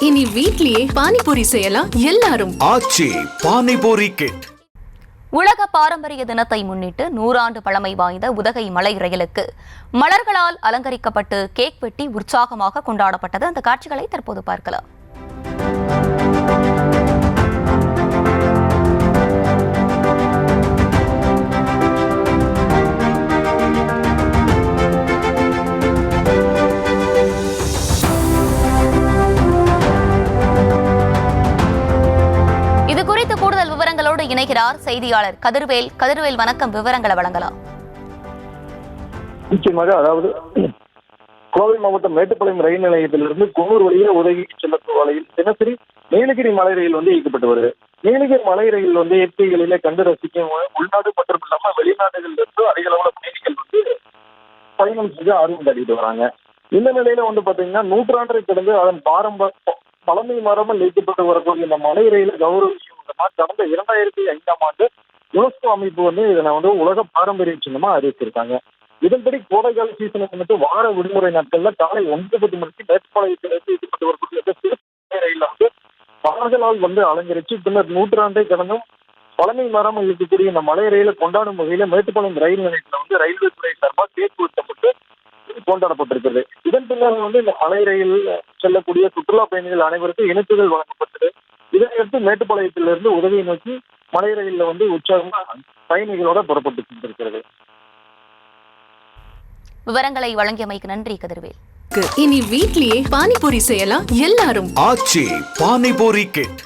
இனி வீட்லயே பானிபூரி செய்யலாம் எல்லாரும். ஆச்சி பானிபூரி கிட். உலக பாரம்பரிய தினத்தை முன்னிட்டு 100 ஆண்டு பழமை வாய்ந்த உதகை மலை ரயிலுக்கு மலர்களால் அலங்கரிக்கப்பட்டு கேக் வெட்டி உற்சாகமாக கொண்டாடப்பட்டது. அந்த காட்சிகளை தற்போது பார்க்கலாம். கூடுதல் விவரங்களோடு இணைகிறார் செய்தியாளர் கதிர்வேல். கதிர்வேல், வணக்கம். விவரங்களை வழங்கலாம். நிச்சயமாக. அதாவது கோவை மாவட்டம் மேட்டுப்பாளையம் ரயில் நிலையத்திலிருந்து குன்னூர் வழியே உதகை செல்லக்கூடிய வழியில் தினசரி நீலகிரி மலை ரயில் இயக்கப்பட்டு வருது. நீலகிரி மலை ரயில் இயற்கைகளிலே கண்டு ரசிக்கும் உள்நாடு மற்றும் இல்லாம வெளிநாடுகளிலிருந்து அதிக அளவுல பயணிகள் பயணம் செய்து ஆர்வம் காட்டிட்டு வராங்க. இந்த நிலையில பாத்தீங்கன்னா நூற்றாண்டை கடந்து அதன் பழமை மரபும் நீக்கப்பட்டு வரக்கூடிய இந்த மலை ரயில கௌரவிக்கும் கடந்த 2005ஆம் ஆண்டு யுனெஸ்கோ அமைப்பு இதனை உலக பாரம்பரிய சின்னமா அறிவிச்சிருக்காங்க. இதன்படி கோடைக்கால சீசனுக்கு வார விடுமுறை நாட்கள்ல காலை 9:10 மணிக்கு மேட்டுப்பாளையத்தில் இயக்கப்பட்டு வரக்கூடிய ரயில மலர்களால் அலங்கரிச்சு பின்னர் நூற்றாண்டை கடந்தும் பழமை மரம் இருக்கக்கூடிய இந்த மலை ரயில கொண்டாடும் வகையில மேட்டுப்பாளையம் ரயில் நிலையத்தில் ரயில்வே துறை சார்பாக கேக் வெட்டப்பட்டு கொண்டாடப்பட்டிருக்கிறது. இதன் பின்னர் இந்த மலை ரயில் செல்லக்கூடிய சுற்றுலா பயணிகள் அனைவருக்கும் இனிப்புகள் வழங்கப்பட்டது. இதனையடுத்து மேட்டுப்பாளையத்திலிருந்து உதவியை நோக்கி மலை ரயில்ல உற்சாகமா பயணிகளோட புறப்பட்டு சென்றிருக்கிறது. விவரங்களை வழங்கியமைக்கு நன்றி கதிர்வேல். இனி வீட்லயே பானிபூரி செய்யலாம் எல்லாரும். ஆச்சி பானிபூரி கிட்.